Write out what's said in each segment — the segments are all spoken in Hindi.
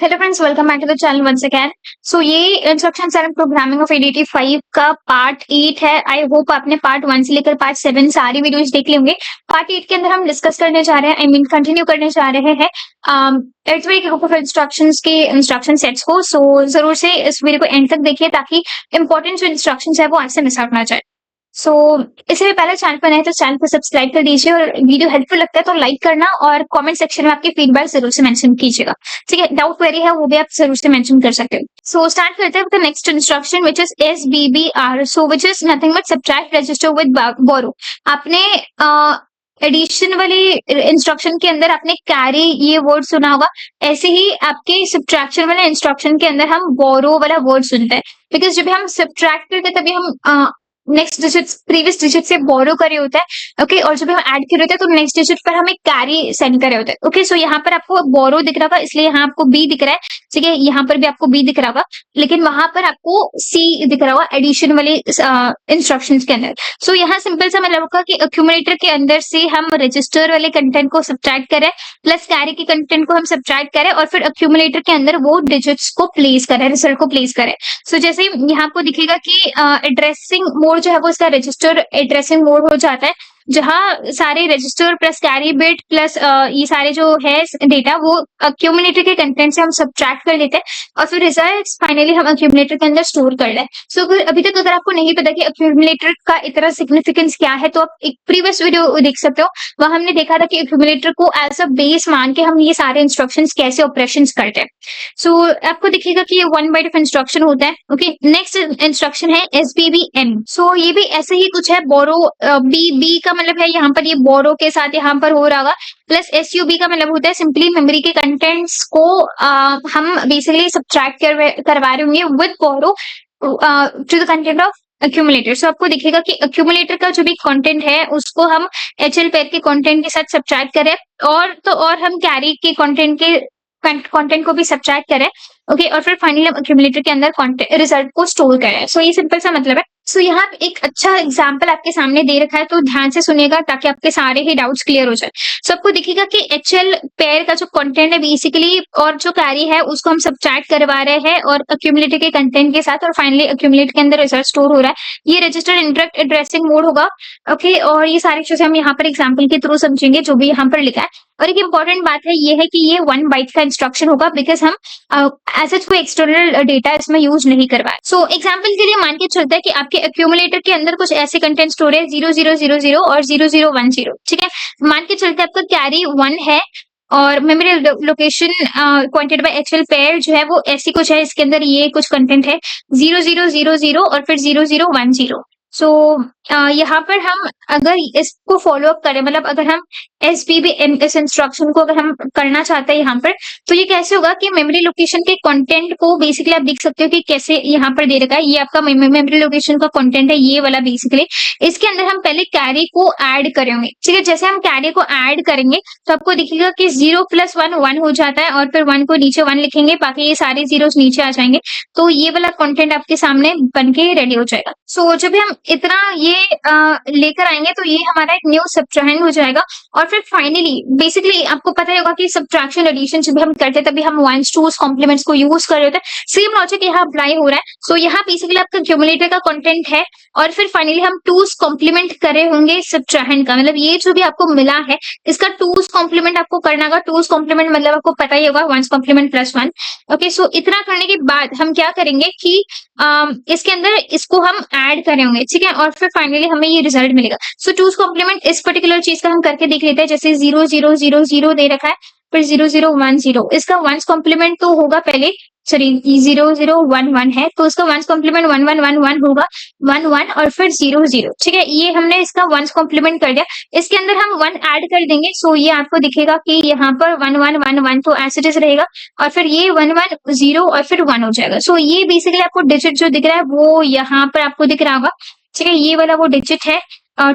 Hello friends, welcome back to the channel once again. So ये instructions and programming of ADT 5 का पार्ट 8 है। आई होप आपने पार्ट 1 से लेकर पार्ट 7 सारी वीडियोस देख ली होंगे। पार्ट 8 के अंदर हम डिस्कस करने जा रहे हैं, आई मीन कंटिन्यू करने जा रहे हैं अरिथमेटिक ग्रुप ऑफ इंस्ट्रक्शंस के इंस्ट्रक्शन सेट्स को। सो जरूर से इस वीडियो को एंड तक देखिए ताकि इंपॉर्टेंट जो इंस्ट्रक्शंस है वो आपसे मिस आउट ना जाए। सो इससे भी पहले चैनल पर नए तो चैनल को सब्सक्राइब कर दीजिए और वीडियो हेल्पफुल लगता है तो लाइक करना और कमेंट सेक्शन में आपके फीडबैक जरूर से मेंशन कीजिएगा। ठीक है, डाउट क्वेरी है वो भी आप जरूर से मेंशन कर सकते हो। सो स्टार्ट करते हैं with the next instruction which is SBBR। So which is nothing but subtract register with borrow. आपने एडिशन वाली इंस्ट्रक्शन के अंदर आपने कैरी ये वर्ड सुना होगा, ऐसे ही आपके सब्ट्रैक्शन वाले इंस्ट्रक्शन के अंदर हम बोरो वाला वर्ड सुनते हैं। बिकॉज जब हम सब्ट्रैक्ट करते हैं तभी हम नेक्स्ट डिजिट प्रीवियस डिजिट से बोरो करे होता है। ओके, और जब हम ऐड करे होते हैं तो नेक्स्ट डिजिट पर हम एक कैरी सेंड करे होते हैं। ओके, सो यहाँ पर आपको बोरो दिख रहा होगा इसलिए यहाँ आपको बी दिख रहा है। ठीक है, यहाँ पर भी आपको बी दिख रहा होगा लेकिन वहां पर आपको सी दिख रहा होगा एडिशन वाले इंस्ट्रक्शंस के अंदर। सो यहाँ सिंपल सा मतलब होगा कि एक्यूमुलेटर के अंदर से हम रजिस्टर वाले कंटेंट को सब्ट्रैक्ट करें प्लस कैरी के कंटेंट को हम सब्ट्रैक्ट करें और फिर एक्यूमुलेटर के अंदर वो डिजिट्स को प्लेस करें, रिजल्ट को प्लेस करें। सो जैसे यहाँ आपको दिखेगा कि एड्रेसिंग मोड जो है वो इसका रजिस्टर एड्रेसिंग मोड हो जाता है, जहां सारे register plus carry bit plus ये सारे जो है डेटा वो एक्यूमुलेटर के कंटेंट से हम सब्ट्रैक्ट कर लेते हैं और फिर रिजल्ट फाइनली हम एक्यूमुलेटर के अंदर स्टोर कर लें। सो अभी तक अगर आपको नहीं पता कि एक्यूमुलेटर का इतना सिग्निफिकेंस क्या है तो आप एक प्रीवियस वीडियो देख सकते हो, वहां हमने देखा था कि एक्यूमुलेटर को एज अ बेस मान के हम ये सारे इंस्ट्रक्शंस कैसे ऑपरेशन करते हैं। सो आपको दिखेगा कि ये 1 बाइट ऑफ इंस्ट्रक्शन होता है। ओके, नेक्स्ट इंस्ट्रक्शन है SBBM। सो ये भी ऐसे ही कुछ है, बोरो बी का मतलब है यहाँ पर ये बोरो के साथ यहाँ पर हो रहा होगा, प्लस SUB का मतलब होता है सिंपली मेमोरी के कंटेंट्स को हम बेसिकली सब्ट्रैक्ट करवा रहे होंगे with borrow to the content of accumulator. So आपको दिखेगा कि एक्यूमुलेटर का जो भी कंटेंट है उसको हम HL पेयर के कंटेंट के साथ सब्ट्रैक्ट करें और हम कैरी के कंटेंट को भी सब्ट्रैक्ट करें। ओके, और फिर फाइनली हम एक्यूमुलेटर के अंदर रिजल्ट को स्टोर करें। सो ये सिंपल सा मतलब है। सो यहाँ एक अच्छा एग्जांपल आपके सामने दे रखा है तो ध्यान से सुनिएगा ताकि आपके सारे ही डाउट्स क्लियर हो जाए। सो आपको दिखेगा कि HL पेयर का जो कंटेंट है बेसिकली और जो कैरी है उसको हम सब्ट्रैक्ट करवा रहे हैं और एक्यूमुलेटर के कंटेंट के साथ और फाइनली एक्यूमुलेटर के अंदर रिजल्ट स्टोर हो रहा है। ये रजिस्टर इंटरेक्ट एड्रेसिंग मोड होगा। ओके, और ये सारी चीजें हम यहाँ पर एग्जाम्पल के थ्रू समझेंगे जो भी यहाँ पर लिखा है। और एक इंपॉर्टेंट बात है ये है कि ये 1 बाइट का इंस्ट्रक्शन होगा बिकॉज हम एज सच कोई एक्सटर्नल डेटा इसमें यूज नहीं करवाए। सो एग्जांपल के लिए मान के चलता है कि आपके एक्यूमुलेटर के अंदर कुछ ऐसे कंटेंट स्टोर है 0000 और 0010। ठीक है, मान के चलते आपका कैरी 1 है और memory location pointed bye HL pair जो है वो ऐसी कुछ है, इसके अंदर ये कुछ कंटेंट है 0000 और फिर 0010। सो यहाँ पर हम अगर इसको फॉलो अप करें, मतलब अगर हम SBBM इस इंस्ट्रक्शन को अगर हम करना चाहते हैं यहाँ पर, तो ये कैसे होगा कि मेमोरी लोकेशन के कंटेंट को बेसिकली आप देख सकते हो कि कैसे यहाँ पर दे रखा है। ये आपका मेमोरी लोकेशन का कंटेंट है ये वाला बेसिकली। इसके अंदर हम पहले कैरी को ऐड करेंगे। ठीक है, जैसे हम कैरी को ऐड करेंगे तो आपको दिखेगा कि 0 + 1 1 हो जाता है और फिर 1 को नीचे 1 लिखेंगे, बाकी ये सारे जीरोस नीचे आ जाएंगे। तो ये वाला कंटेंट आपके सामने बन के रेडी हो जाएगा। सो जब हम इतना ये लेकर आएंगे तो ये हमारा एक न्यू सब्ट्रैक्शन हो जाएगा। और फिर फाइनली बेसिकली आपको पता ही होगा कि सब्ट्रैक्शन एडिशन जब हम करते हैं तभी हम वंस टूस कॉम्प्लीमेंट्स को यूज कर रहे होते हैं। सेम लॉजिक यहाँ अप्लाई हो रहा है। सो यहाँ बेसिकली आपका एक्यूमुलेटर का कंटेंट है और फिर फाइनली हम टूस कॉम्प्लीमेंट करे होंगे सब्ट्रैक्शन का, मतलब ये जो भी आपको मिला है इसका टूस कॉम्प्लीमेंट आपको करना होगा। टूस कॉम्प्लीमेंट मतलब आपको पता ही होगा 1 कॉम्प्लीमेंट + 1। ओके, सो इतना करने के बाद हम क्या करेंगे कि इसके अंदर इसको हम ऐड करे होंगे। ठीक है, और फिर फाइनली हमें ये रिजल्ट मिलेगा। सो टूस कॉम्प्लीमेंट इस पर्टिकुलर चीज का हम करके देख लेते हैं। जैसे 0000 दे रखा है फिर 0010, इसका 1 कॉम्प्लीमेंट तो होगा पहले, सॉरी 0011 है तो इसका 1 कॉम्प्लीमेंट 1111 होगा 11 और फिर 00। ठीक है, ये हमने इसका 1 कॉम्प्लीमेंट कर दिया। इसके अंदर हम 1 ऐड कर देंगे। सो ये आपको दिखेगा कि यहाँ पर 1111 तो एज इट इज रहेगा और फिर ये 110 और फिर 1 हो जाएगा। सो ये बेसिकली आपको डिजिट जो दिख रहा है वो यहाँ पर आपको दिख रहा होगा। ठीक है, ये वाला वो डिजिट है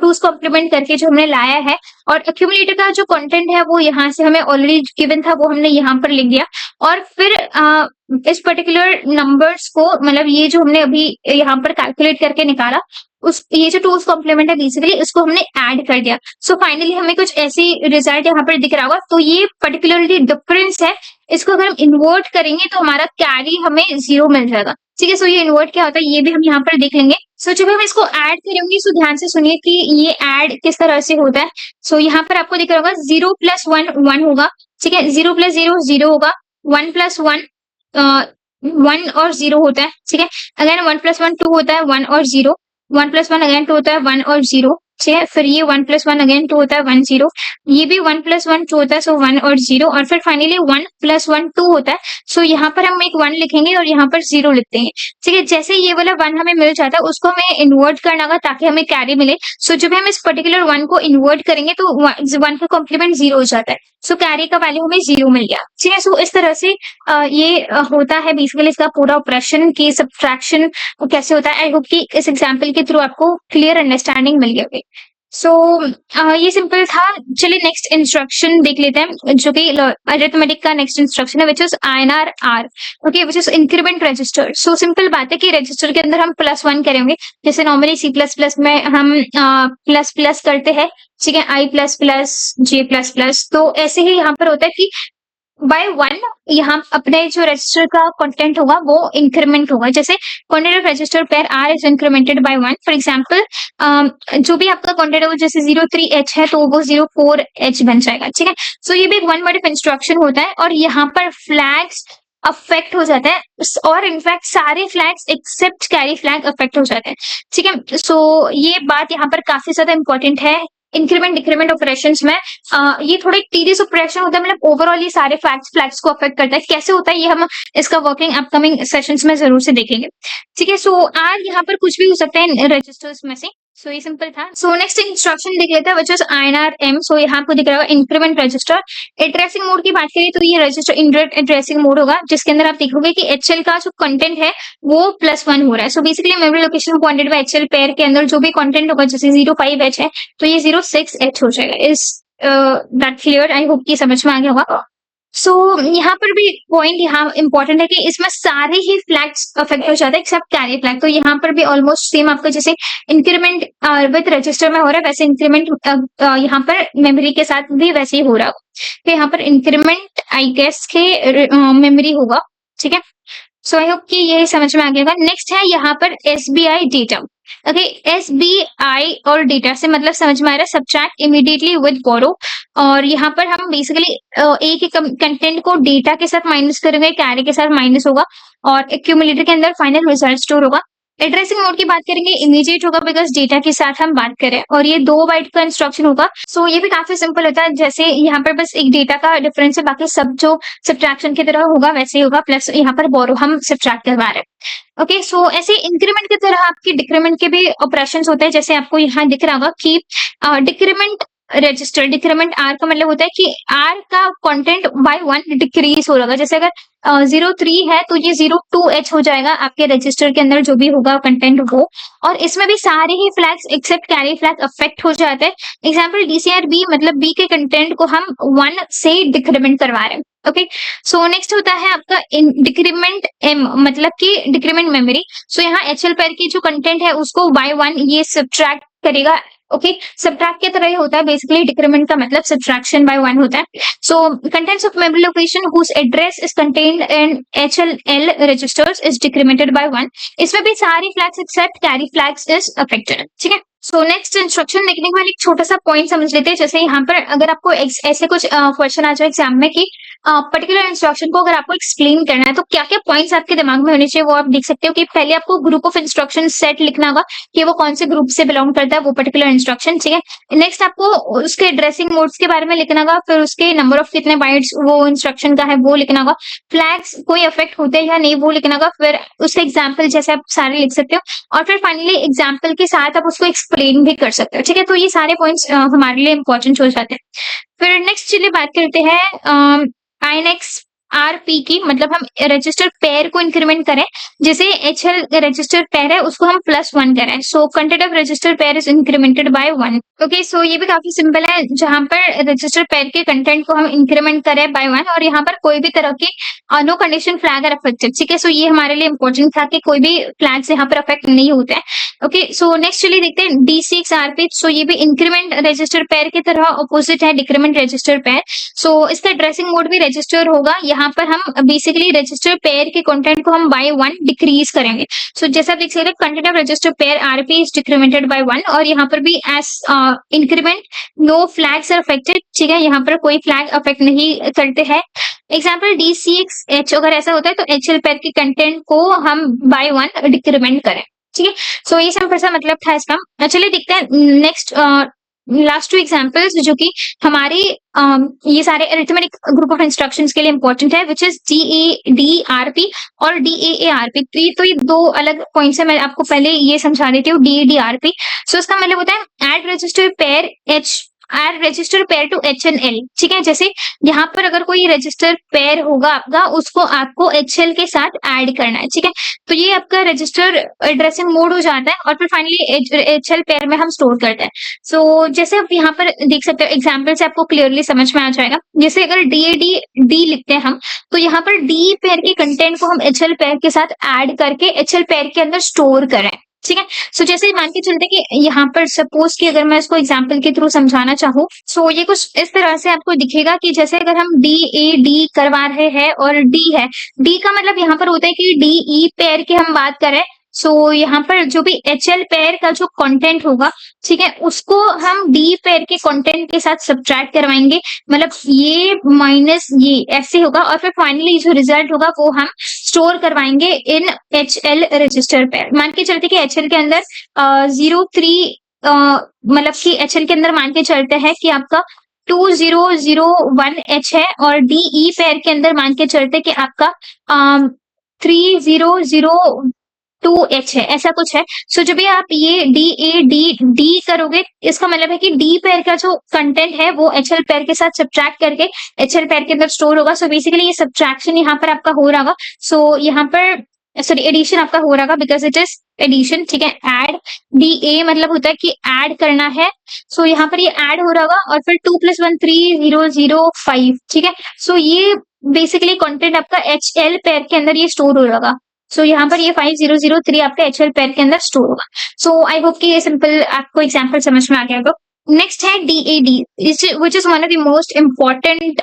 टूस कॉम्प्लीमेंट करके जो हमने लाया है। और एक्यूमुलेटर का जो कंटेंट है वो यहाँ से हमें ऑलरेडी गिवन था वो हमने यहाँ पर लिख दिया। और फिर इस पर्टिकुलर नंबर्स को, मतलब ये जो हमने अभी यहाँ पर कैलकुलेट करके निकाला उस ये जो टूज कॉम्प्लीमेंट है बेसिकली इसको हमने ऐड कर दिया। सो फाइनली हमें कुछ ऐसी रिजल्ट यहाँ पर दिख रहा होगा। तो ये पर्टिकुलरली डिफरेंस है, इसको अगर हम इन्वर्ट करेंगे तो हमारा कैरी हमें 0 मिल जाएगा। ठीक है, सो ये इन्वर्ट क्या होता है ये भी हम यहाँ पर देख लेंगे। सो जब हम इसको ऐड करेंगे सो ध्यान से सुनिए कि ये ऐड किस तरह से होता है। सो यहाँ पर आपको दिख रहा होगा 0 + 1 1 होगा। ठीक है, 0 + 0 0 होगा, 1 + 1 1 और 0 होता है। ठीक है, अगेन 1 + 1 2 होता है, 1 और 0, 1 + 1 अगेन 2 होता है, 1 और 0। ठीक है, फिर ये 1 + 1 अगेन 2 होता है, 1 0, ये भी 1 + 1 2 होता है, सो 1 और 0, और फिर फाइनली 1 + 1 2 होता है। सो यहाँ पर हम एक 1 लिखेंगे और यहाँ पर 0 लिखते हैं। ठीक है, जैसे ये वाला 1 हमें मिल जाता है उसको हमें इन्वर्ट करना होगा ताकि हमें कैरी मिले। सो जब हम इस पर्टिकुलर 1 को इन्वर्ट करेंगे तो 1 का कॉम्प्लीमेंट 0 हो जाता है। सो कैरी का वैल्यू हमें 0 मिल गया। ठीक है, सो इस तरह से ये होता है बेसिकली इसका पूरा ऑपरेशन की सब्ट्रैक्शन कैसे होता है। आई होप कि इस एग्जांपल के थ्रू आपको क्लियर अंडरस्टैंडिंग मिल गई होगी। सो ये सिंपल था। चलिए नेक्स्ट इंस्ट्रक्शन देख लेते हैं जो कि अरिथमेटिक का नेक्स्ट इंस्ट्रक्शन है, which is INR R, okay, which is increment register. So simple बात है कि रजिस्टर के अंदर हम +1 करेंगे, जैसे नॉर्मली C++ में हम प्लस प्लस करते हैं। ठीक है, I++, J++, तो ऐसे ही यहाँ पर होता है कि बाय 1 यहाँ अपने जो रजिस्टर का कंटेंट होगा वो इंक्रीमेंट होगा। जैसे content of register pair R is incremented by 1। For example जो भी आपका कंटेंट है वो जैसे 03H है तो वो 04H बन जाएगा। ठीक है, सो ये भी एक वन वर्ड ऑफ इंस्ट्रक्शन होता है और यहाँ पर फ्लैग्स अफेक्ट हो जाता है और इनफैक्ट सारे flags except carry flag affect हो जाते हैं। ठीक है, सो ये बात यहाँ पर काफी ज्यादा इंपॉर्टेंट है इंक्रीमेंट डिक्रीमेंट ऑपरेशंस में। ये थोड़ा टीडियस ऑपरेशन होता है, मतलब ओवरऑल ये सारे फ्लैग्स को अफेक्ट करता है। कैसे होता है ये हम इसका वर्किंग अपकमिंग सेशंस में जरूर से देखेंगे। ठीक है, सो आर यहाँ पर कुछ भी हो सकता है रजिस्टर्स में से। सो ये सिंपल था। सो नेक्स्ट इंस्ट्रक्शन देख लेते हैं, व्हिच इज INR M। सो यहाँ आपको दिख रहा होगा इंक्रीमेंट रजिस्टर। एड्रेसिंग मोड की बात करें तो ये रजिस्टर इंडायरेक्ट एड्रेसिंग मोड होगा, जिसके अंदर आप देखोगे कि HL का जो कंटेंट है वो +1 हो रहा है। So basically memory location pointed bye HL pair के अंदर जो भी कंटेंट होगा, जैसे 05H है तो ये 06H हो जाएगा। Is that clear? I hope कि समझ में आ गया होगा। सो यहाँ पर भी पॉइंट यहाँ इंपॉर्टेंट है कि इसमें सारे ही फ्लैग्स अफेक्ट हो जाते हैं एक्सेप्ट कैरी फ्लैग। तो यहाँ पर भी ऑलमोस्ट सेम आपका जैसे इंक्रीमेंट विद रजिस्टर में हो रहा है वैसे इंक्रीमेंट यहाँ पर मेमोरी के साथ भी वैसे ही हो रहा है। तो यहाँ पर इंक्रीमेंट आई गेस के मेमोरी होगा। ठीक है, सो आई होप कि ये समझ में आ गया। नेक्स्ट है यहाँ पर SBI डेटा। ओके, SBI और डेटा से मतलब समझ में आ रहा है सब्ट्रैक्ट इमीडिएटली विद बोरो। और यहाँ पर हम बेसिकली एक ही कंटेंट को डेटा के साथ माइनस करेंगे, कैरी के साथ माइनस होगा और एक्यूमुलेटर के अंदर फाइनल रिजल्ट स्टोर होगा। एड्रेसिंग मोड की बात करेंगे इमीडिएट होगा बिकॉज डेटा के साथ हम बात करें और ये 2 बाइट का इंस्ट्रक्शन होगा। सो ये भी काफी सिंपल होता है, जैसे यहाँ पर बस एक डेटा का डिफरेंस है, बाकी सब जो सब्ट्रैक्शन की तरह होगा वैसे ही होगा, प्लस यहाँ पर बोरो हम सब्ट्रैक्ट करवा रहे हैं। ओके, सो ऐसे इंक्रीमेंट की तरह आपकी डिक्रीमेंट के भी ऑपरेशंस होते हैं। जैसे आपको यहाँ दिख रहा होगा कि डिक्रीमेंट रजिस्टर, डिक्रीमेंट R का मतलब होता है कि R का कंटेंट बाय 1 डिक्रीज हो रहा। जैसे अगर 03 है तो ये 02H हो जाएगा आपके रजिस्टर के अंदर जो भी होगा कंटेंट वो। और इसमें भी सारे ही flags except carry flag affect हो जाते हैं। एग्जाम्पल DCR B, मतलब B के कंटेंट को हम 1 से डिक्रीमेंट करवा रहे हैं। ओके, सो नेक्स्ट होता है आपका डिक्रीमेंट M, मतलब कि डिक्रीमेंट मेमोरी। सो यहाँ HL पेयर की जो कंटेंट है उसको बाय 1 ये सब्ट्रैक्ट करेगा। ओके, सब्ट्रैक्ट की तरह ही होता है बेसिकली, डिक्रीमेंट का मतलब सब्ट्रैक्शन बाय 1 होता है। So contents of memory location whose address is contained in HL registers is decremented by 1। इसमें भी सारी flags except carry flags is affected. ठीक है, सो नेक्स्ट इंस्ट्रक्शन देखने के बाद एक छोटा सा पॉइंट समझ लेते हैं। जैसे यहाँ पर अगर आपको ऐसे कुछ क्वेश्चन आ जाए एग्जाम में कि पर्टिकुलर इंस्ट्रक्शन को अगर आपको एक्सप्लेन करना है तो क्या क्या पॉइंट्स आपके दिमाग में होने चाहिए वो आप देख सकते हो। कि पहले आपको ग्रुप ऑफ इंस्ट्रक्शन सेट लिखना होगा कि वो कौन से ग्रुप से बिलोंग करता है वो पर्टिकुलर इंस्ट्रक्शन। ठीक है, नेक्स्ट आपको उसके एड्रेसिंग मोड्स के बारे में लिखना होगा, फिर उसके नंबर ऑफ कितने बाइट्स वो इंस्ट्रक्शन का है वो लिखना होगा, फ्लैग्स कोई अफेक्ट होते हैं या नहीं वो लिखना होगा, फिर उसके एग्जाम्पल जैसे आप सारे लिख सकते हो और फिर फाइनली एग्जाम्पल के साथ आप उसको एक्सप्लेन भी कर सकते हो। ठीक है, तो ये सारे पॉइंट्स हमारे लिए इंपॉर्टेंट हो जाते हैं। फिर नेक्स्ट चलिए बात करते हैं INX RP की, मतलब हम रजिस्टर पेयर को इंक्रीमेंट करें। जैसे HL रजिस्टर पेयर है उसको हम +1 करें। So content of register pair is incremented by 1। Okay, so ये भी काफी सिंपल है, जहां पर रजिस्टर पेयर के कंटेंट को हम इंक्रीमेंट करें बाय 1 और यहाँ पर कोई भी तरह की no condition flag are affected. ठीक है, सो ये हमारे लिए इंपॉर्टेंट था कि कोई भी फ्लैग्स यहाँ पर अफेक्ट नहीं होते हैं। ओके, सो नेक्स्ट चलिए देखते हैं D6RP। सो ये भी इंक्रीमेंट रजिस्टर पेयर की तरह ऑपोजिट है डिक्रीमेंट रजिस्टर पेयर। सो इसका ड्रेसिंग मोड भी रजिस्टर होगा। यहाँ पर हम बेसिकली रजिस्टर पेयर के कंटेंट को हम बाय 1 डिक्रीज करेंगे। सो जैसा आप देख सकते हैं content of register pair RP is decremented by 1, और यहाँ पर भी as increment no flags are affected. ठीक है, यहाँ पर कोई फ्लैग अफेक्ट नहीं करते हैं। एग्जाम्पल D6H अगर ऐसा होता है तो HL पेयर के कंटेंट को हम बाय 1 डिक्रीमेंट करें। ठीक है, सो ये सिंपल सा मतलब था इसका। चलिए देखते हैं नेक्स्ट लास्ट 2 एग्जांपल्स जो कि हमारे ये सारे अरिथमेटिक ग्रुप ऑफ इंस्ट्रक्शंस के लिए इंपॉर्टेंट है, विच इज DADRP और DAARP। तो ये 2 अलग पॉइंट्स है, मैं आपको पहले ये समझा देती हूँ DADRP। सो इसका मतलब होता है add register pair to H and L। ठीक है, जैसे यहाँ पर अगर कोई रजिस्टर पेयर होगा आपका, उसको आपको HL के साथ ऐड करना है। ठीक है, तो ये आपका रजिस्टर एड्रेसिंग मोड हो जाता है और फिर फाइनली HL पेयर में हम स्टोर करते हैं। सो जैसे आप यहाँ पर देख सकते हो एग्जाम्पल से आपको क्लियरली समझ में आ जाएगा। जैसे अगर DAD लिखते हैं हम, तो यहाँ पर D पेयर के कंटेंट को हम HL पेयर के साथ ऐड करके HL पेयर के अंदर स्टोर करें। ठीक है, सो जैसे मान के चलते कि यहाँ पर सपोज कि अगर मैं इसको एग्जांपल के थ्रू समझाना चाहूँ, सो ये कुछ इस तरह से आपको दिखेगा कि जैसे अगर हम DAD करवा रहे हैं और D है, D का मतलब यहाँ पर होता है कि DE पेयर की हम बात करें। सो यहाँ पर जो भी HL पेयर का जो कंटेंट होगा, ठीक है, उसको हम D पेयर के कंटेंट के साथ सब्ट्रैक्ट करवाएंगे, मतलब ये माइनस ये ऐसे होगा, और फिर फाइनली जो रिजल्ट होगा वो हम स्टोर करवाएंगे इन HL रजिस्टर पेयर। मान के चलते कि HL के अंदर 03 मतलब कि HL के अंदर मान के चलते हैं कि आपका 2001H है, और DE पेयर के अंदर मान के चलते कि आपका 3002H है, ऐसा कुछ है। सो जब भी आप ये DAD करोगे, इसका मतलब है कि D पेयर का जो कंटेंट है वो HL पेयर के साथ सब्ट्रैक्ट करके HL पेयर के अंदर स्टोर होगा। सो बेसिकली ये सब्ट्रैक्शन यहाँ पर आपका हो रहा होगा। सो यहाँ पर सॉरी एडिशन आपका हो रहा होगा बिकॉज इट इज एडिशन। ठीक है, ऐड DA मतलब होता है कि ऐड करना है। सो यहाँ पर ये ऐड हो रहा होगा, और फिर 2 + 1 3005। ठीक है, सो ये बेसिकली कंटेंट आपका HL पेयर के अंदर ये स्टोर हो रहा होगा। सो यहाँ पर ये 5003 आपका HL पेयर के अंदर स्टोर होगा। सो आई होप कि ये सिंपल आपको एग्जांपल समझ में आ गया होगा। नेक्स्ट है DAD, which is one of the most important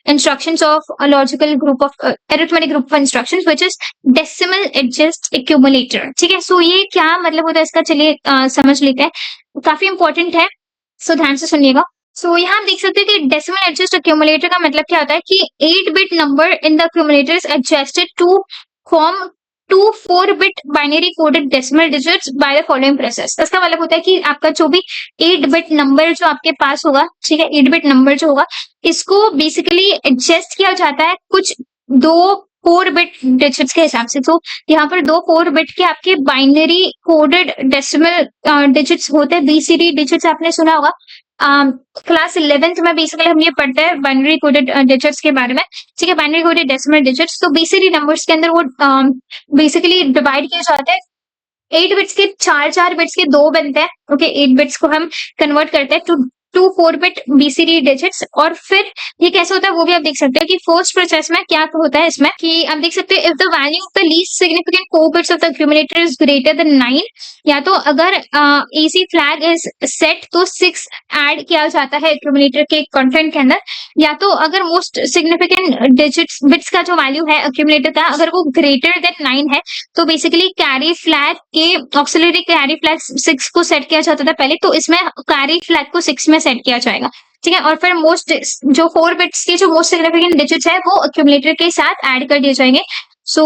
instructions of a logical group of arithmetic group of instructions, which is decimal adjust accumulator। ठीक है, सो ये क्या मतलब होता है इसका, चलिए समझ लेते हैं। काफी इंपॉर्टेंट है, सो ध्यान से सुनिएगा। सो यहाँ आप देख सकते हैं कि डेसिमल एडजस्ट एक्यूमुलेटर का मतलब क्या होता है कि 8-bit number in the accumulator is adjusted to form 2 4-bit binary coded decimal digits by the following process. इसका मतलब होता है कि आपका जो भी 8-bit नंबर जो आपके पास होगा, ठीक है, 8-bit नंबर जो होगा, इसको बेसिकली एडजस्ट किया जाता है कुछ 2 4-bit डिजिट्स के हिसाब से। तो यहाँ पर 2 4-bit के आपके बाइनरी कोडेड डेसिमल डिजिट्स होते हैं। BCD डिजिट्स आपने सुना होगा क्लास 11th में, बेसिकली हम ये पढ़ते हैं बाइनरी कोडेड डिजिट्स के बारे में। ठीक है, बाइनरी कोडेड डेसिमल डिजिट्स, तो BCD नंबर्स के अंदर वो बेसिकली डिवाइड किए जाते हैं। 8 बिट्स के 4 बिट्स के 2 बनते हैं। ओके, 8 बिट्स को हम कन्वर्ट करते हैं टू 4-bit BCD डिजिट्स। और फिर ये कैसे होता है वो भी आप देख सकते हो कि फर्स्ट प्रोसेस में क्या होता है इसमें, कि आप देख सकते हो if the value of the least significant 4 bits of the accumulator is greater than 9, या तो अगर AC फ्लैग इज सेट तो 6 ऐड किया जाता है एक्यूमुलेटर के कंटेंट के अंदर, या तो अगर मोस्ट सिग्निफिकेंट डिजिट्स बिट्स का जो वैल्यू है एक्यूमुलेटर का अगर वो ग्रेटर देन 9 है, तो बेसिकली कैरी फ्लैग के ऑक्सिलरी कैरी फ्लैग 6 को सेट किया जाता था पहले, तो इसमें कैरी फ्लैग को 6 में सेट किया जाएगा। ठीक है, और फिर मोस्ट जो 4 बिट्स के जो मोस्ट सिग्निफिकेंट डिजिट्स है वो एक्यूमुलेटर के साथ ऐड कर दिए जाएंगे। सो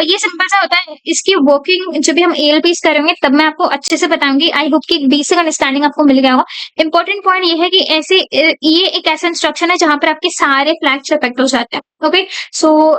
ये सिंपल सा होता है। इसकी वर्किंग जब भी हम ALPs करेंगे तब मैं आपको अच्छे से बताऊंगी। आई होप कि बेसिक अंडरस्टैंडिंग आपको मिल गया होगा। इंपॉर्टेंट पॉइंट ये है कि ऐसे ये एक ऐसा इंस्ट्रक्शन है जहां पर आपके सारे फ्लैग्स इफेक्ट हो जाते हैं। ओके, सो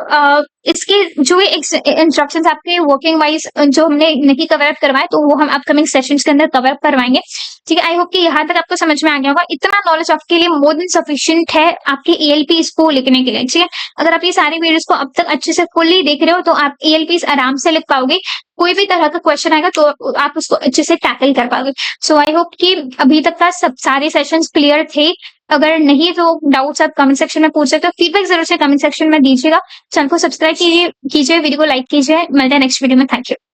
इसके जो इंस्ट्रक्शंस आपके वर्किंग वाइज जो हमने नहीं कवर अप करवाए, तो वो हम अपकमिंग सेशंस के अंदर कवर अप करवाएंगे। ठीक है, आई होप कि यहाँ तक आपको समझ में आ गया होगा। इतना नॉलेज आपके लिए मोर देन सफिशिएंट है आपके ALPs को लिखने के लिए। ठीक है, अगर आप ये सारी वीडियोस को अब तक अच्छे से फुल्ली देख रहे हो तो आप ALPs आराम से लिख पाओगे। कोई भी तरह का क्वेश्चन आएगा तो आप उसको अच्छे से टैकल कर पाओगे। सो आई होप कि अभी तक का सब सारे सेशंस क्लियर थे। अगर नहीं तो डाउट्स आप कमेंट सेक्शन में पूछ सकते हो। फीडबैक जरूर से कमेंट सेक्शन में दीजिएगा। चैनल को सब्सक्राइब कीजिए, वीडियो को लाइक कीजिए। मिलते हैं नेक्स्ट वीडियो में। Thank you.